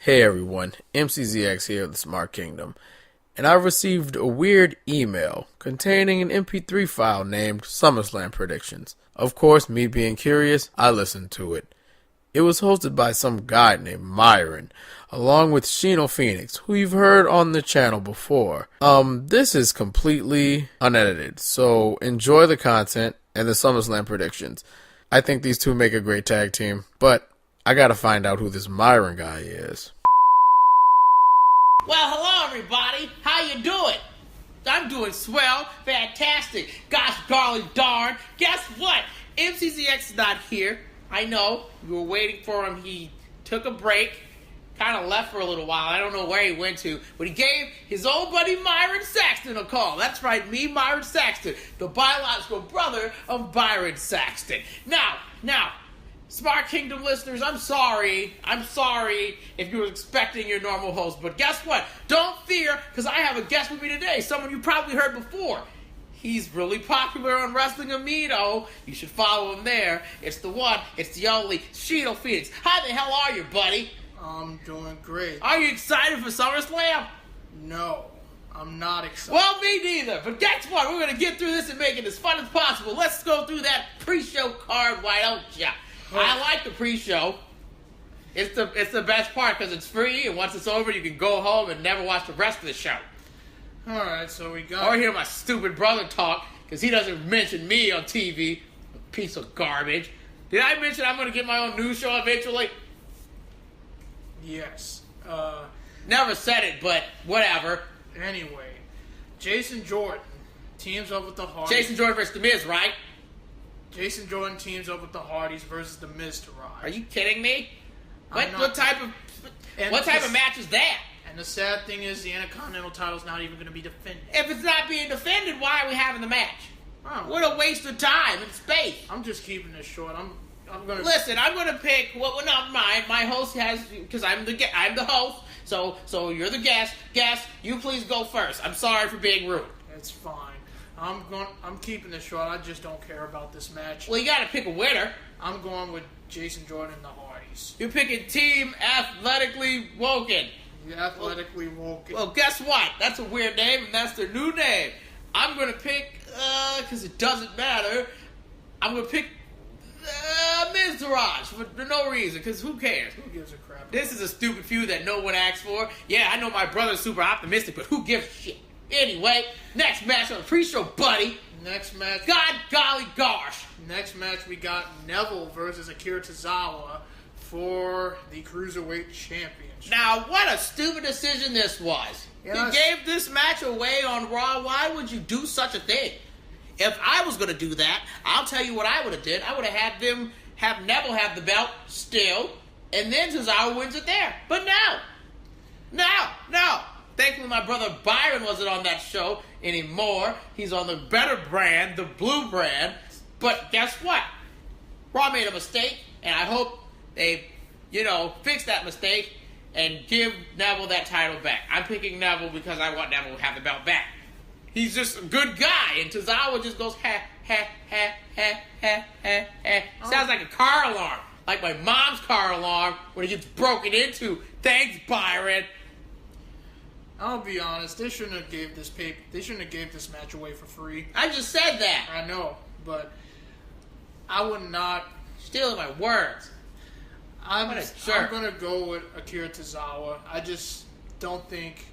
Hey everyone, MCZX here of the Smart Kingdom, and I received a weird email containing an MP3 file named SummerSlam Predictions. Of course, me being curious, I listened to it. It was hosted by some guy named Myron, along with Shino Phoenix, who you've heard on the channel before. This is completely unedited, so enjoy the content and the SummerSlam predictions. I think these two make a great tag team, but I gotta find out who this Myron guy is. Well, hello everybody. How you doing? I'm doing swell, fantastic. Gosh golly darn. Guess what? MCZX is not here. I know. We were waiting for him. He took a break. Kind of left for a little while. I don't know where he went to. But he gave his old buddy Myron Saxton a call. That's right, me, Myron Saxton. The biological brother of Byron Saxton. Now, Smart Kingdom listeners, I'm sorry if you were expecting your normal host, but guess what? Don't fear, because I have a guest with me today, someone you probably heard before. He's really popular on Wrestling Amino. You should follow him there. It's the one, it's the only, Shino Phoenix. How the hell are you, buddy? I'm doing great. Are you excited for SummerSlam? No, I'm not excited. Well, me neither, but guess what? We're going to get through this and make it as fun as possible. Let's go through that pre-show card, why don't ya? I like the pre-show. It's the best part because it's free, and once it's over, you can go home and never watch the rest of the show. All right, so we got... Or hear my stupid brother talk because he doesn't mention me on TV. Piece of garbage. Did I mention I'm going to get my own news show eventually? Yes. Never said it, but whatever. Anyway, Jason Jordan teams up with the Hardys. Jason Jordan versus The Miz, right? Jason Jordan teams up with the Hardys versus The Miz to ride. Are you kidding me? What type of match is that? And the sad thing is the Intercontinental title's not even going to be defended. If it's not being defended, why are we having the match? Oh. What a waste of time and space. I'm just keeping this short. I'm going to... Listen, I'm going to pick... Well, not mine. My host has... Because I'm the host. So you're the guest. Guest, you please go first. I'm sorry for being rude. It's fine. I'm keeping this short. I just don't care about this match. Well, you got to pick a winner. I'm going with Jason Jordan and the Hardys. You're picking Team Athletically Woken. Athletically Woken. Well, guess what? That's a weird name, and that's their new name. I'm going to pick, because it doesn't matter, I'm going to pick Miz Taraj for no reason, because who cares? Who gives a crap? This is a stupid feud that no one asked for. Yeah, I know my brother's super optimistic, but who gives a shit? Anyway, next match on the pre-show, buddy. Next match. God golly gosh. Next match, we got Neville versus Akira Tozawa for the Cruiserweight Championship. Now, what a stupid decision this was. Yes. You gave this match away on Raw. Why would you do such a thing? If I was going to do that, I'll tell you what I would have did. I would have had Neville have the belt still, and then Tozawa wins it there. But no. Thankfully, my brother Byron wasn't on that show anymore. He's on the better brand, the blue brand. But guess what? Raw made a mistake, and I hope they, fix that mistake and give Neville that title back. I'm picking Neville because I want Neville to have the belt back. He's just a good guy, and Tozawa just goes, ha, ha, ha, ha, ha, ha, ha. Sounds like a car alarm, like my mom's car alarm when it gets broken into. Thanks, Byron. I'll be honest, they shouldn't have gave this match away for free. I just said that. I know, but I would not... Stealing my words. I'm going to go with Akira Tozawa. I just don't think...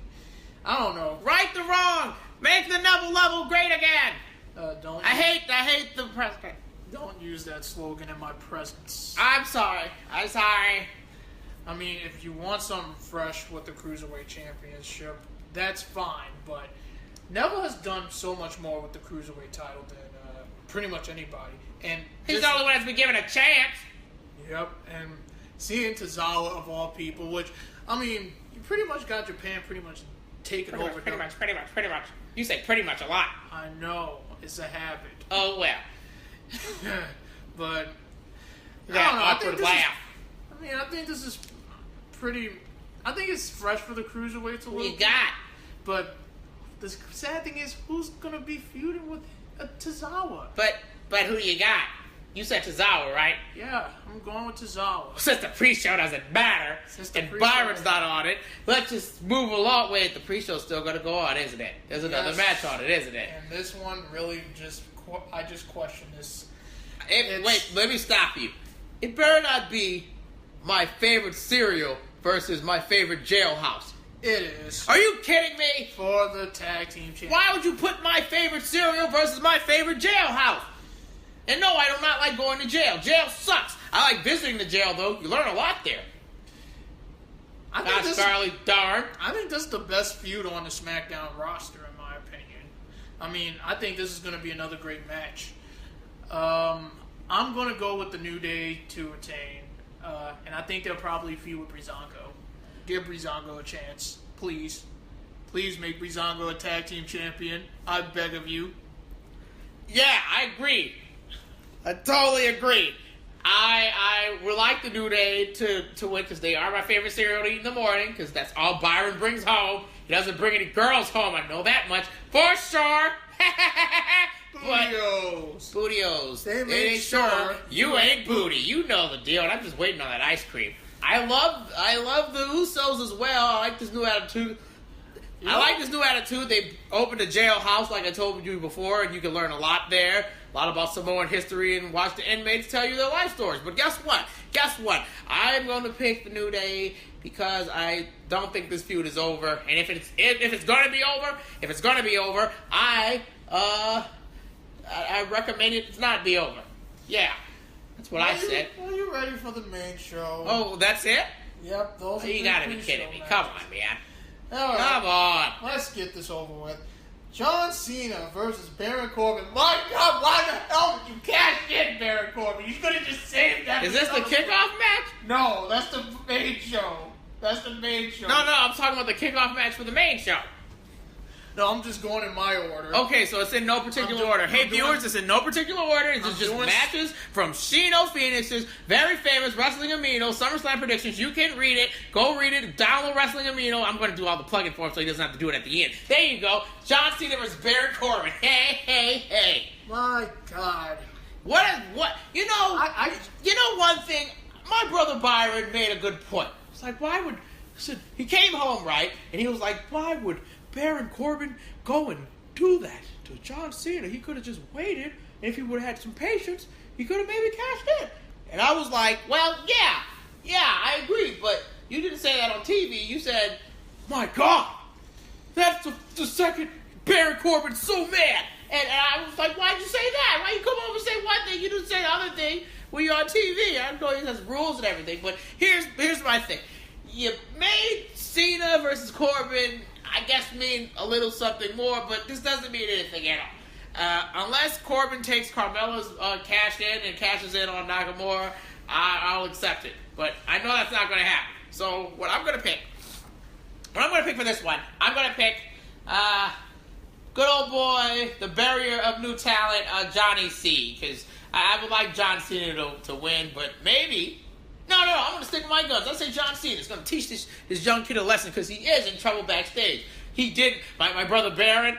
I don't know. Right the wrong! Make the Neville level great again! Don't... I hate the president. Don't use that slogan in my presence. I'm sorry. I mean, if you want something fresh with the Cruiserweight Championship, that's fine, but Neville has done so much more with the Cruiserweight title than pretty much anybody. And he's the only one that's been given a chance. Yep, and seeing Tozawa of all people, which, I mean, you pretty much got Japan pretty much taken over. Pretty much. You say pretty much a lot. I know, it's a habit. Oh, well. But, that awkward laugh. I think this is pretty... I think it's fresh for the Cruiserweights a little You got. But the sad thing is, who's going to be feuding with Tozawa? But who you got? You said Tozawa, right? Yeah, I'm going with Tozawa. Since the pre-show doesn't matter, and Byron's not on it, let's just move along. Wait, the pre-show's still going to go on, isn't it? There's another match on it, isn't it? And this one really I just question this. Wait, let me stop you. It better not be my favorite cereal versus my favorite jailhouse. It is. Are you kidding me? For the tag team championship. Why would you put my favorite cereal versus my favorite jailhouse? And no, I do not like going to jail. Jail sucks. I like visiting the jail, though. You learn a lot there. Gosh, Charlie, darn. I think this is the best feud on the SmackDown roster, in my opinion. I mean, I think this is going to be another great match. I'm going to go with the New Day to retain. And I think they'll probably feud with Breezango. Give Breezango a chance. Please. Please make Breezango a tag team champion. I beg of you. Yeah, I agree. I totally agree. I would like the New Day to win because they are my favorite cereal to eat in the morning because that's all Byron brings home. He doesn't bring any girls home. I know that much for sure. Bootios. They ain't sure. You ain't booty. You know the deal. And I'm just waiting on that ice cream. I love the Usos as well. I like this new attitude. I like this new attitude. They opened a jailhouse, like I told you before, and you can learn a lot there. A lot about Samoan history and watch the inmates tell you their life stories. But guess what? I'm going to pick the New Day because I don't think this feud is over. And if it's going to be over, I recommend it not be over. Yeah, that's what I said. Are you ready for the main show? Oh, that's it? Yep. Those are you got to be kidding me. Matches. Come on, man. All right. Come on. Let's get this over with. John Cena versus Baron Corbin. My God, why the hell did you cash in Baron Corbin? You could have just saved that. Is this the kickoff match? No, that's the main show. No, I'm talking about the kickoff match for the main show. No, I'm just going in my order. Okay, so it's in no particular order. Hey, viewers, it's in no particular order. It's just matches from Shino Phoenix's very famous Wrestling Amino SummerSlam predictions. You can read it. Go read it. Download Wrestling Amino. I'm going to do all the plugging for him so he doesn't have to do it at the end. There you go. John Cena versus Baron Corbin. Hey. My God. What? You know, you know one thing? My brother Byron made a good point. It's like, he came home, right? And he was like, why would Baron Corbin go and do that to John Cena? He could have just waited, and if he would have had some patience, he could have maybe cashed in. And I was like, well, yeah, I agree, but you didn't say that on TV. You said, my God, that's the second Baron Corbin's so mad. And I was like, why'd you say that? Why you come over and say one thing, you didn't say the other thing when you're on TV? I know he has rules and everything, but here's my thing. You made Cena versus Corbin, I guess, mean a little something more, but this doesn't mean anything at all. Unless Corbin takes Carmella's cash in and cashes in on Nakamura, I'll accept it. But I know that's not going to happen. So what I'm going to pick for this one, I'm going to pick good old boy, the barrier of new talent, Johnny C. Because I would like John Cena to win, but maybe... No, I'm going to stick with my guns. I'll say John Cena is going to teach this young kid a lesson because he is in trouble backstage. He did. My brother Baron,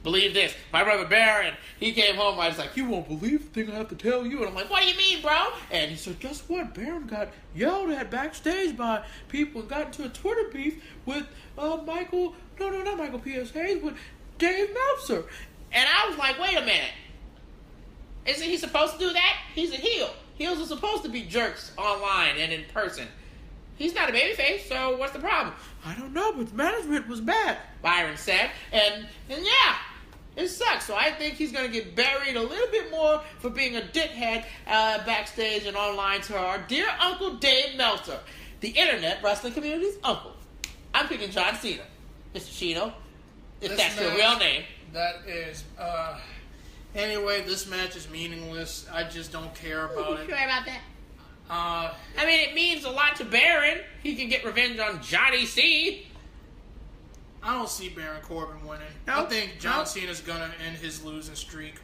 believe this. My brother Baron, he came home. I was like, you won't believe the thing I have to tell you. And I'm like, what do you mean, bro? And he said, guess what? Baron got yelled at backstage by people and got into a Twitter beef with not Michael P.S. Hayes, with Dave Meltzer. And I was like, wait a minute. Isn't he supposed to do that? He's a heel. Heels are supposed to be jerks online and in person. He's not a babyface, so what's the problem? I don't know, but management was bad, Byron said. And yeah, it sucks. So I think he's going to get buried a little bit more for being a dickhead backstage and online to our dear Uncle Dave Meltzer, the internet wrestling community's uncle. I'm picking John Cena, Mr. Shino, if that's your real name. That is, anyway, this match is meaningless. I just don't care about it. You sure about that? I mean, it means a lot to Baron. He can get revenge on Johnny C. I don't see Baron Corbin winning. I think John Cena's gonna end his losing streak.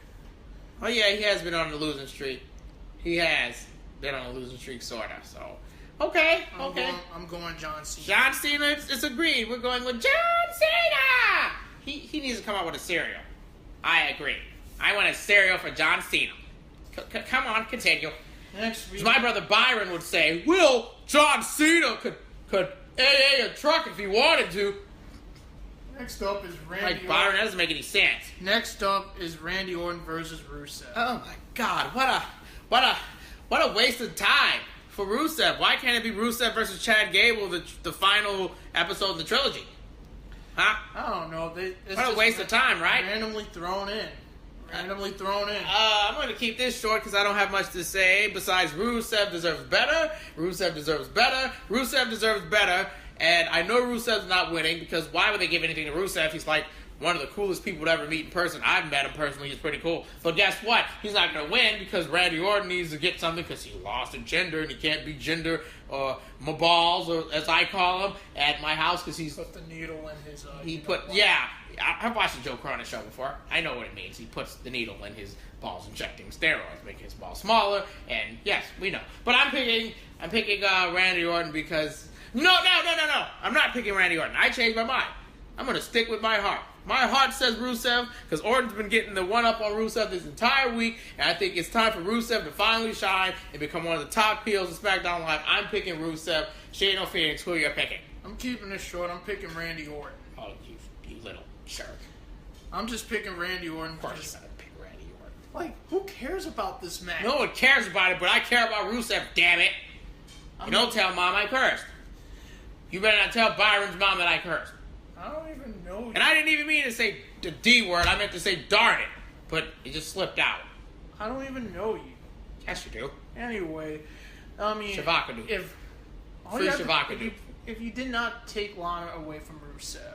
Oh yeah, he has been on the losing streak. He has been on a losing streak, sorta. So, okay. I'm going John Cena. John Cena, it's agreed. We're going with John Cena. He needs to come out with a cereal. I agree. I want a cereal for John Cena. Come on, continue. Next week. As my brother Byron would say, Will John Cena could AA a truck if he wanted to. Next up is Randy Like, Byron, Orton. that doesn't make any sense. Next up is Randy Orton versus Rusev. Oh my God, what a waste of time for Rusev. Why can't it be Rusev versus Chad Gable, the final episode in the trilogy? Huh? I don't know. It's What a waste of time, right? Randomly thrown in. I'm going to keep this short because I don't have much to say besides Rusev deserves better, Rusev deserves better, Rusev deserves better, and I know Rusev's not winning because why would they give anything to Rusev? He's like one of the coolest people to ever meet in person. I've met him personally. He's pretty cool. But guess what? He's not going to win because Randy Orton needs to get something because he lost a gender and he can't be gender or my balls, or as I call him, at my house because he's... Put the needle in his... Yeah. I've watched the Joe Cronin show before. I know what it means. He puts the needle in his balls, injecting steroids, making his balls smaller, and yes, we know. But I'm picking Randy Orton because... No. I'm not picking Randy Orton. I changed my mind. I'm going to stick with my heart. My heart says Rusev because Orton's been getting the one-up on Rusev this entire week, and I think it's time for Rusev to finally shine and become one of the top heels of SmackDown Live. I'm picking Rusev. Shino Phoenix, who are you picking? I'm keeping this short. I'm picking Randy Orton. Oh, you little jerk. I'm just picking Randy Orton. Of course you're going to pick Randy Orton. Like, who cares about this match? No one cares about it, but I care about Rusev, damn it. You don't tell Mom I cursed. You better not tell Byron's mom that I cursed. I don't even know you. And I didn't even mean to say the D word. I meant to say darn it. But it just slipped out. I don't even know you. Yes, you do. Anyway, I mean... Shavakadu. Free Shavakadu. If you did not take Lana away from Rusev...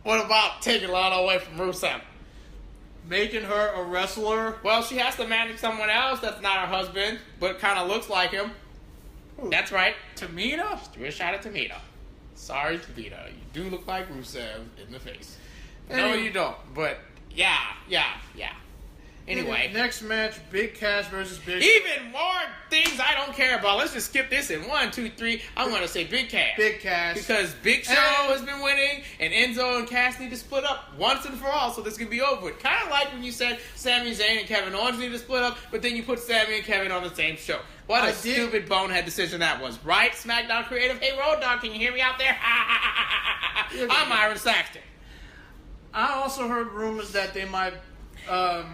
What about taking Lana away from Rusev? Making her a wrestler? Well, she has to manage someone else that's not her husband, but kind of looks like him. Ooh. That's right. Tamina? Do a shot at Tamina. Sorry, Tamina. You do look like Rusev in the face. No, you don't. But, yeah. Anyway. Next match, Big Cass versus Big Show. Even more things I don't care about. Let's just skip this in 1, 2, 3. I'm going to say Big Cass. Big Cass. Because Big Show has been winning, and Enzo and Cass need to split up once and for all so this can be over with. Kind of like when you said Sami Zayn and Kevin Owens need to split up, but then you put Sami and Kevin on the same show. What a stupid bonehead decision that was. Right, SmackDown creative? Hey, Road Dogg, can you hear me out there? I'm Myron Saxton. I also heard rumors that they might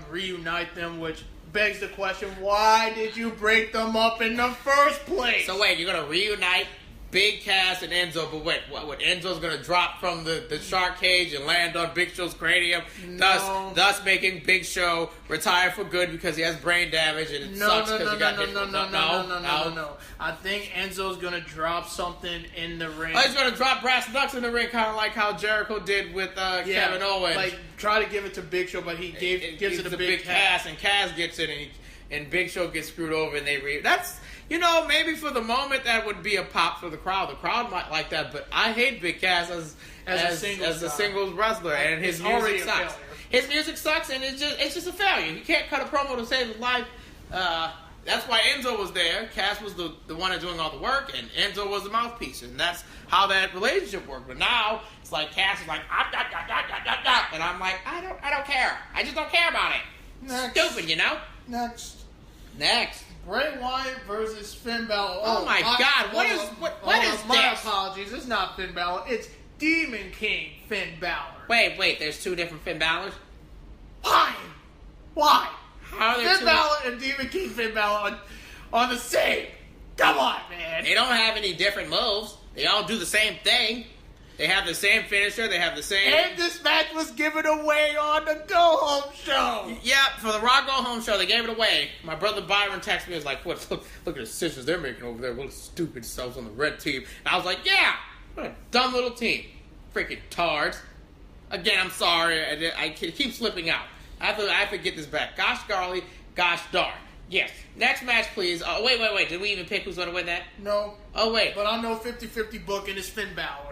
reunite them, which begs the question, why did you break them up in the first place? So wait, you're going to reunite Big Cass and Enzo, but wait, what Enzo's going to drop from the shark cage and land on Big Show's cranium, thus making Big Show retire for good because he has brain damage and it sucks because he got hit. No. I think Enzo's going to drop something in the ring. Oh, he's going to drop brass knucks in the ring, kind of like how Jericho did with Kevin Owens. Like, try to give it to Big Show, but he gives it to Big Cass, and Cass gets it, and Big Show gets screwed over, and that's... You know, maybe for the moment that would be a pop for the crowd. The crowd might like that, but I hate Big Cass as a singles wrestler, and his music sucks. His music sucks, and it's just a failure. He can't cut a promo to save his life. That's why Enzo was there. Cass was the one that's doing all the work, and Enzo was the mouthpiece, and that's how that relationship worked. But now it's like Cass is like, and I'm like, I don't care. I just don't care about it. Next. Stupid, you know. Next. Bray Wyatt versus Finn Balor. Oh my God! What is this? My apologies. It's not Finn Balor. It's Demon King Finn Balor. Wait. There's two different Finn Balors. Why? How are there Finn Balor and Demon King Finn Balor are the same. Come on, man. They don't have any different moves. They all do the same thing. They have the same finisher. They have the same... And this match was given away on the Go Home Show. Yep, for the Raw Go Home Show, they gave it away. My brother Byron texted me, was like, look at the decisions they're making over there. What stupid selves on the red team. And I was like, yeah, what a dumb little team. Freaking tards. Again, I'm sorry. I keep slipping out. I have to get this back. Gosh golly, gosh darn. Yes. Next match, please. Wait. Did we even pick who's going to win that? No. Oh, wait. But I know 50-50 booking is Finn Balor.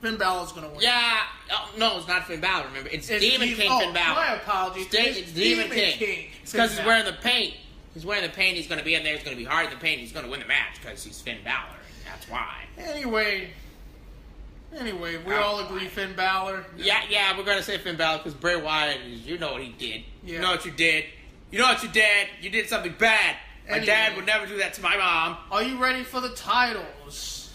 Finn Balor's going to win. Yeah. Oh, no, it's not Finn Balor, remember. It's Demon King Finn Balor. My apologies. It's Demon King. It's because he's wearing the paint. He's wearing the paint. He's going to be in there. He's going to be hard in the paint. He's going to win the match because he's Finn Balor. That's why. Anyway, Anyway, we all agree Finn Balor. Yeah, we're gonna say Finn Balor because Bray Wyatt, you know what he did. Yeah. You know what you did. You know what you did. You did something bad. My dad would never do that to my mom. Are you ready for the titles?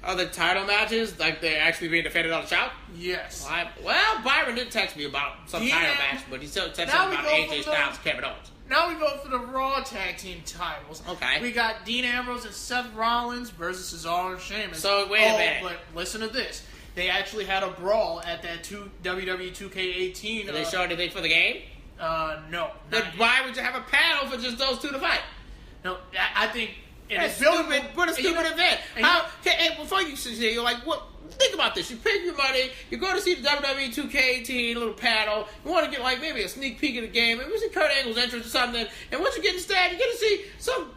Are the title matches like they're actually being defended on the show? Yes. Well, Byron did text me about some title match, but he still texted me about AJ Styles, Kevin Owens. Now we go for the Raw Tag Team titles. Okay. We got Dean Ambrose and Seth Rollins versus Cesaro and Sheamus. So wait a minute. But listen to this. They actually had a brawl at that WWE 2K18. Did they show anything for the game? No. Then why would you have a panel for just those two to fight? No, I think What a stupid event. Before you sit here, you're like, what? Think about this. You pay your money, you go to see the WWE 2K18 little panel, you want to get like maybe a sneak peek of the game, maybe see Kurt Angle's entrance or something, and what you get instead, you get to see some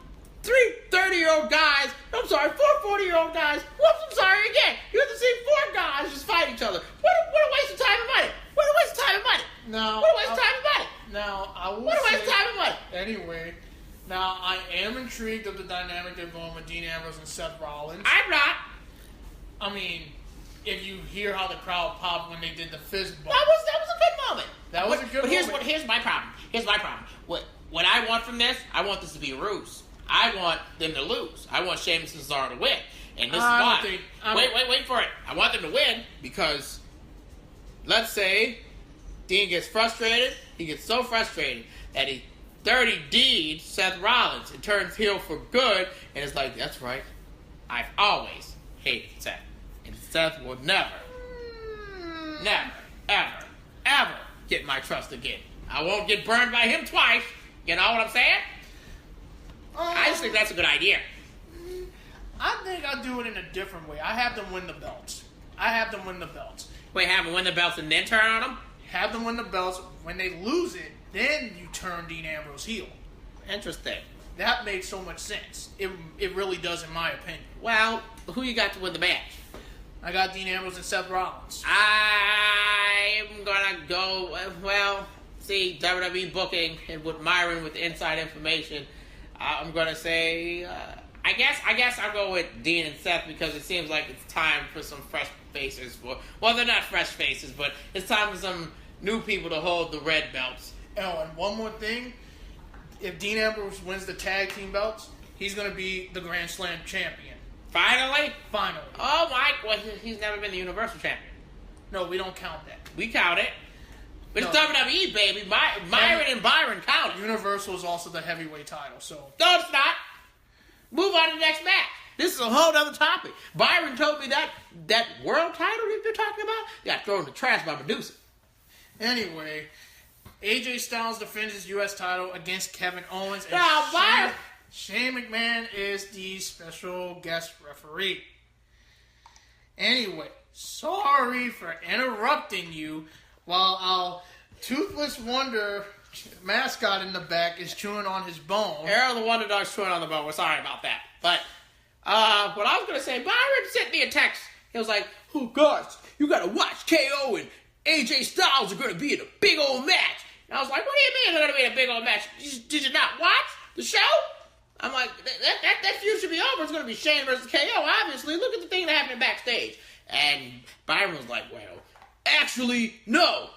3 30-year-old guys, four 40-year-old guys, again. You have to see 4 guys just fight each other. What a waste of time and money. What a waste of time and money. Now, what a waste of time and money. Now, I will What a waste of time and money. Anyway, now I am intrigued of the dynamic they're going with Dean Ambrose and Seth Rollins. I'm not. I mean, if you hear how the crowd popped when they did the fist bump. That was a good moment. That was a good moment. But here's my problem. What I want from this, I want this to be a ruse. I want them to lose. I want Sheamus and Cesaro to win. And this is why. Wait for it. I want them to win because, let's say, Dean gets frustrated. He gets so frustrated that he dirty deeds Seth Rollins and turns heel for good. And it's like, that's right. I've always hated Seth. And Seth will never, ever get my trust again. I won't get burned by him twice. You know what I'm saying? I just think that's a good idea. I think I'll do it in a different way. I have them win the belts. Wait, have them win the belts and then turn on them? Have them win the belts. When they lose it, then you turn Dean Ambrose heel. Interesting. That makes so much sense. It really does, in my opinion. Well, who you got to win the match? I got Dean Ambrose and Seth Rollins. I'm gonna go, see, WWE booking and with Myron with the inside information. I'm gonna say, I guess I'll go with Dean and Seth because it seems like it's time for some fresh faces. They're not fresh faces, but it's time for some new people to hold the red belts. Oh, and one more thing. If Dean Ambrose wins the tag team belts, he's going to be the Grand Slam champion. Finally? Finally. Oh, Mike. Well, he's never been the Universal champion. No, we don't count that. We count it. But it's WWE, baby. Myron and Byron count it. Universal is also the heavyweight title, so... No, it's not. Move on to the next match. This is a whole other topic. Byron told me that world title that they're talking about got thrown in the trash by Medusa. Anyway, AJ Styles defends his U.S. title against Kevin Owens. Now, Byron... Shane McMahon is the special guest referee. Anyway, sorry for interrupting you while our Toothless Wonder mascot in the back is chewing on his bone. Errol the Wonder Dog's chewing on the bone. We're sorry about that. But what I was going to say, Byron sent me a text. He was like, oh, gosh, you got to watch KO and AJ Styles are going to be in a big old match. And I was like, what do you mean they're going to be in a big old match? Did you not watch the show? I'm like, that feud should be over. It's going to be Shane versus KO, obviously. Look at the thing that happened backstage. And Byron was like, well, actually, no.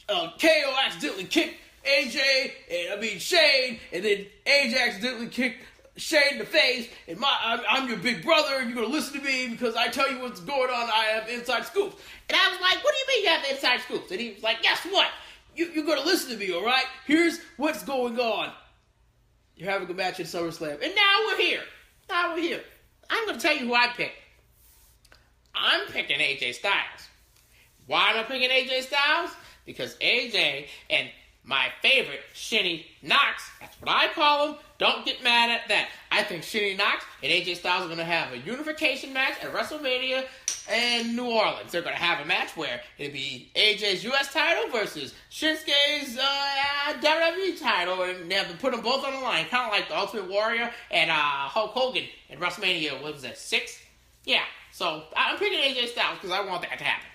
KO accidentally kicked Shane, and then AJ accidentally kicked Shane in the face, and I'm your big brother, and you're going to listen to me because I tell you what's going on. I have inside scoops. And I was like, what do you mean you have the inside scoops? And he was like, guess what? You're going to listen to me, all right? Here's what's going on. You're having a match at SummerSlam. And now we're here. I'm going to tell you who I picked. I'm picking AJ Styles. Why am I picking AJ Styles? Because AJ and my favorite, Shinny Knox, that's what I call him. Don't get mad at that. I think Shinny Knox and AJ Styles are going to have a unification match at WrestleMania in New Orleans. They're going to have a match where it'll be AJ's U.S. title versus Shinsuke's WWE title, and they have to put them both on the line, kind of like the Ultimate Warrior and Hulk Hogan in WrestleMania, what was that, 6? Yeah, so I'm picking AJ Styles because I want that to happen.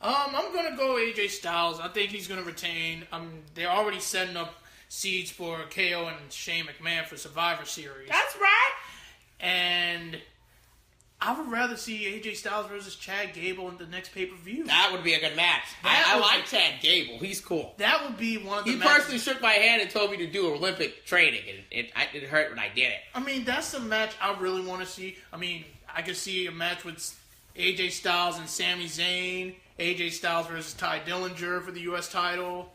I'm going to go AJ Styles. I think he's going to retain. They're already setting up seeds for KO and Shane McMahon for Survivor Series. That's right. And I would rather see AJ Styles versus Chad Gable in the next pay-per-view. That would be a good match. I like Chad Gable. He's cool. That would be one of the He matches. personally shook my hand and told me to do Olympic training, and it hurt when I did it. I mean, that's the match I really want to see. I mean, I could see a match with AJ Styles and Sami Zayn. AJ Styles versus Ty Dillinger for the U.S. title.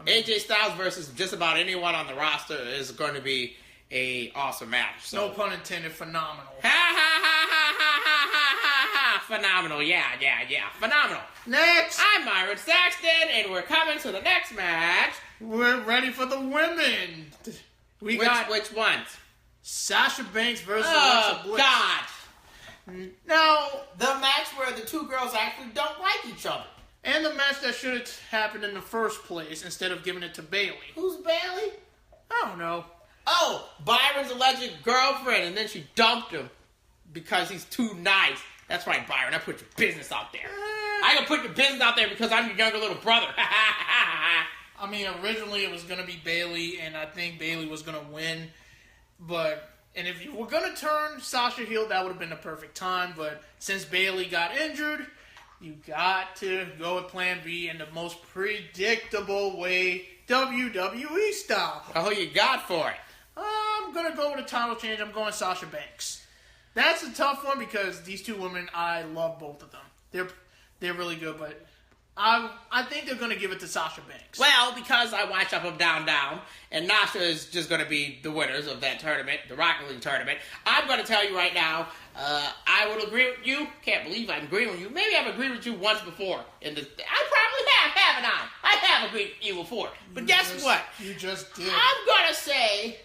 AJ Styles versus just about anyone on the roster is going to be a awesome match. So. No pun intended, phenomenal. Ha ha ha ha ha ha ha ha! Phenomenal, yeah, phenomenal. Next, I'm Myron Saxton, and we're coming to the next match. we're ready for the women. Which ones? Sasha Banks versus Alexa Bliss. God! Now, The match where the two girls actually don't like each other. and the match that should have happened in the first place instead of giving it to Bayley. Who's Bailey? I don't know. Oh, Byron's alleged girlfriend, and then she dumped him because he's too nice. That's right, Byron. I put your business out there. I can put your business out there because I'm your younger little brother. I mean, originally it was going to be Bayley, and I think Bayley was going to win. And if you were going to turn Sasha heel, that would have been the perfect time. But since Bayley got injured, you got to go with Plan B in the most predictable way, WWE style. Who you got for it? I'm going to go with a title change. I'm going Sasha Banks. That's a tough one because these two women, I love both of them. They're really good, but I think they're going to give it to Sasha Banks. Well, because I watch Up, Down, Down, and Nasha is just going to be the winners of that tournament, the Rocket League tournament, I'm going to tell you right now, I will agree with you. Can't believe I'm agreeing with you. Maybe I've agreed with you once before. I probably have, haven't I? I have agreed with you before. But guess what? You just did. I'm going to say,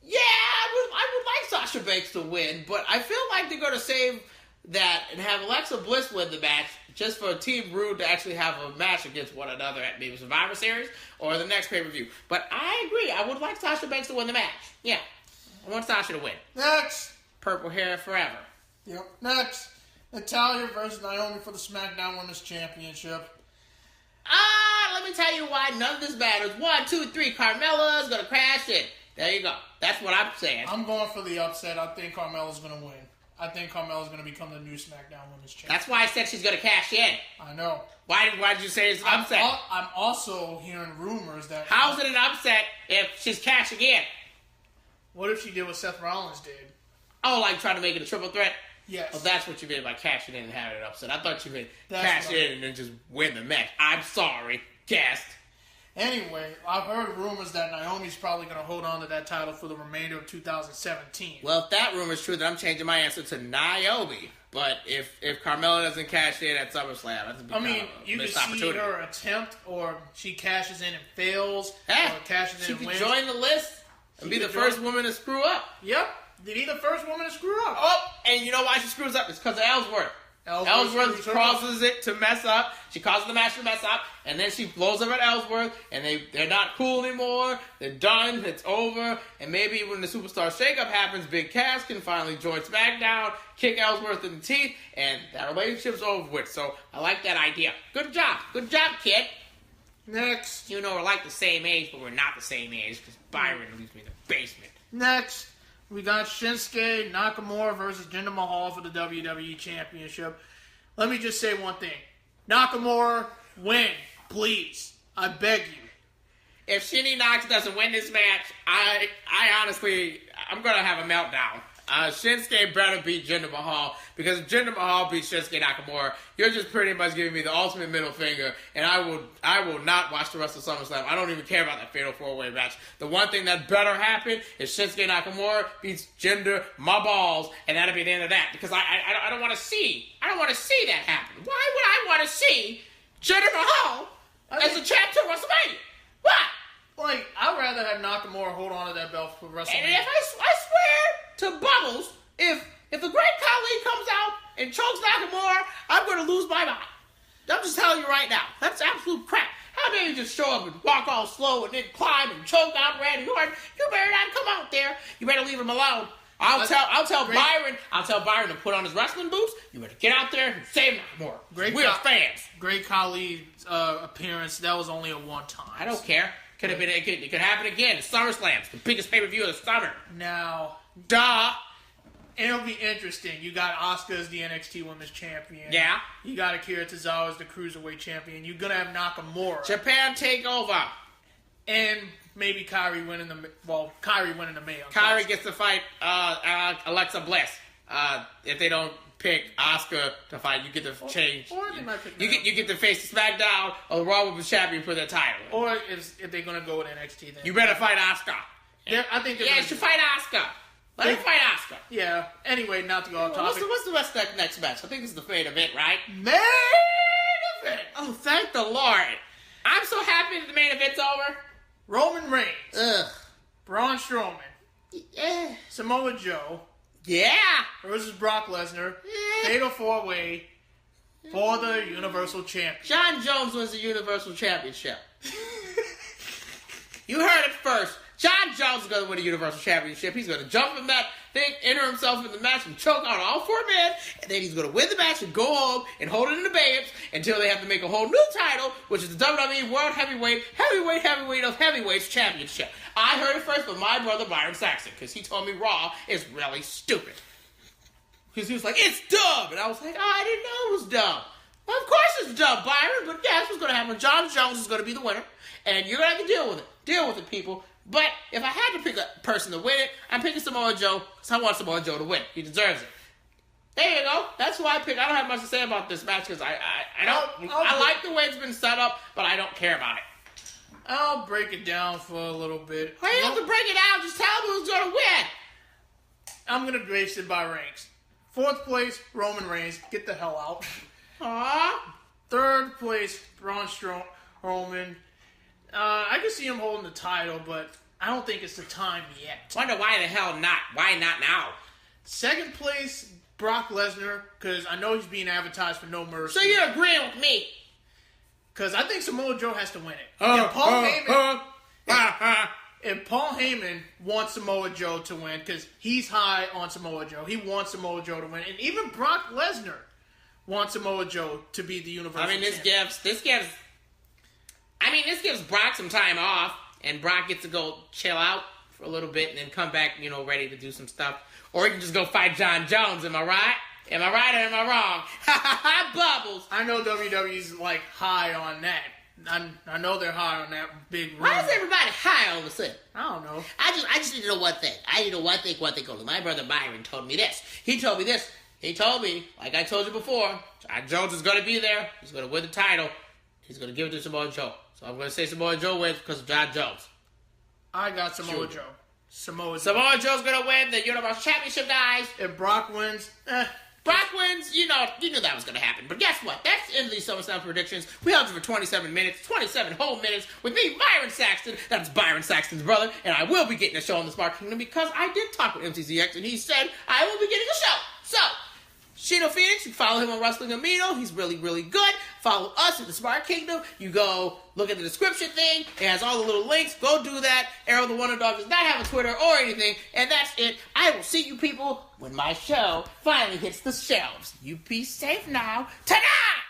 yeah, I would like Sasha Banks to win, but I feel like they're going to save that and have Alexa Bliss win the match just for Team Rude to actually have a match against one another at maybe Survivor Series or the next pay-per-view. But I agree. I would like Sasha Banks to win the match. Yeah. I want Sasha to win. Next. Purple hair forever. Yep. Next. Natalya versus Naomi for the SmackDown Women's Championship. Let me tell you why none of this matters. 1, 2, 3. Carmella's going to crash in. There you go. That's what I'm saying. I'm going for the upset. I think Carmella's going to win. I think Carmella's going to become the new SmackDown Women's Champion. That's why I said she's going to cash in. I know. Why did you say it's an upset? I'm also hearing rumors that... How's it an upset if she's cashing in? What if she did what Seth Rollins did? Oh, like trying to make it a triple threat? Yes. Oh, that's what you meant by cashing in and having an upset. I thought you meant That's cash right. in and then just win the match. I'm sorry. Guest. Anyway, I've heard rumors that Naomi's probably going to hold on to that title for the remainder of 2017. Well, if that rumor is true, then I'm changing my answer to Naomi. But if Carmella doesn't cash in at SummerSlam, that's a big you can missed see opportunity. her attempt, or she cashes in and fails, Hey, or cashes she in and could wins. join the list and be the first woman to screw up. Yep. Be the first woman to screw up. Oh, and you know why she screws up? It's because of Ellsworth. Ellsworth screws her causes it to mess up. She causes the match to mess up, and then she blows up at Ellsworth, and they're not cool anymore. They're done. It's over. And maybe when the Superstar Shakeup happens, Big Cass can finally join SmackDown, kick Ellsworth in the teeth, and that relationship's over with. So I like that idea. Good job. Good job, kid. Next. You know, we're like the same age, but we're not the same age because Byron leaves me in the basement. Next, we got Shinsuke Nakamura versus Jinder Mahal for the WWE Championship. Let me just say one thing. Nakamura, win, please. I beg you. If Shinny Knox doesn't win this match, I honestly, I'm going to have a meltdown. Shinsuke better beat Jinder Mahal, because if Jinder Mahal beats Shinsuke Nakamura, you're just pretty much giving me the ultimate middle finger, and I will not watch the rest of SummerSlam. I don't even care about that Fatal 4-Way match. The one thing that better happen is Shinsuke Nakamura beats Jinder Mahal, and that'll be the end of that, because I don't want to see that happen. Why would I want to see Jinder Mahal as a champ to WrestleMania? Why? Like, I'd rather have Nakamura hold on to that belt for WrestleMania. And if I swear to Bubbles, if the Great Khali comes out and chokes Nakamura, I'm going to lose my mind. I'm just telling you right now. That's absolute crap. How dare you just show up and walk all slow and then climb and choke out Randy Orton? You better not come out there. You better leave him alone. I'll tell Byron to put on his wrestling boots. You better get out there and save Nakamura. We're fans. Great Khali appearance, that was only a one-time. I don't care. It could happen again. It's SummerSlam. It's the biggest pay-per-view of the summer. Now, Duh. It'll be interesting. You got Asuka as the NXT Women's Champion. Yeah. You got Akira Tozawa as the Cruiserweight Champion. You're gonna have Nakamura. Japan Takeover. And maybe Kyrie winning the main. Kyrie gets to fight Alexa Bliss. If they don't pick Asuka to fight, you get to change. Or they might pick you get to face the Smackdown or the Raw Women's Champion for their title. Or if they're gonna go with NXT, then You better fight Asuka. I think you should fight Asuka. Let him fight Asuka. Yeah. Anyway, not to go off topic. What's the rest of that next match? I think this is the main event, right? Main event. Oh, thank the Lord. I'm so happy that the main event's over. Roman Reigns. Ugh. Braun Strowman. Yeah. Samoa Joe. Yeah. Versus Brock Lesnar. Yeah. Fatal 4-way for the Universal Championship. John Jones wins the Universal Championship. You heard it first. John Jones is going to win the Universal Championship. He's going to jump in that thing, enter himself in the match, and choke out all 4 men, and then he's going to win the match and go home and hold it in abeyance until they have to make a whole new title, which is the WWE World Heavyweight of Heavyweights Championship. I heard it first from my brother Myron Saxton, because he told me Raw is really stupid. Because he was like, it's dumb! And I was like, oh, I didn't know it was dumb. Well, of course it's dumb, Byron, but yeah, that's what's going to happen. John Jones is going to be the winner, and you're going to have to deal with it. Deal with it, people. But if I had to pick a person to win it, I'm picking Samoa Joe because I want Samoa Joe to win. He deserves it. There you go. That's who I pick. I don't have much to say about this match because I like the way it's been set up, but I don't care about it. I'll break it down for a little bit. Why do you have to break it down? Just tell me who's going to win. I'm going to base it by ranks. 4th place, Roman Reigns. Get the hell out. Aww. 3rd place, Braun Strowman. I can see him holding the title, but I don't think it's the time yet. Wonder why the hell not? Why not now? 2nd place, Brock Lesnar, because I know he's being advertised for No Mercy. So you're agreeing with me? Because I think Samoa Joe has to win it. And Paul Heyman wants Samoa Joe to win because he's high on Samoa Joe. He wants Samoa Joe to win. And even Brock Lesnar wants Samoa Joe to be the Universal Champion. This gives Brock some time off, and Brock gets to go chill out for a little bit and then come back, ready to do some stuff. Or he can just go fight John Jones, am I right? Am I right or am I wrong? Bubbles. I know WWE's high on that. I know they're high on that big room. Why is everybody high all of a sudden? I don't know. I just need to know one thing. I need to know one thing only. My brother Myron told me this. He told me this. He told me, like I told you before, John Jones is going to be there. He's going to win the title. He's going to give it to Samoa Joe. So I'm going to say Samoa Joe wins because of John Jones. I got Samoa Joe. Samoa Joe's going to win the Universal Championship, guys. If Brock wins, Brock wins, you knew that was going to happen. But guess what? That's the end of these SummerSlam predictions. We held you for 27 minutes, 27 whole minutes, with me, Myron Saxton. That's Byron Saxton's brother, and I will be getting a show on the Smart Kingdom because I did talk with MCZX, and he said I will be getting a show. So, Shino Phoenix, you follow him on Wrestling Amino. He's really, really good. Follow us at the Smart Kingdom. You go look at the description thing. It has all the little links. Go do that. Arrow the Wonder Dog does not have a Twitter or anything. And that's it. I will see you people when my show finally hits the shelves. You be safe now. Ta-da!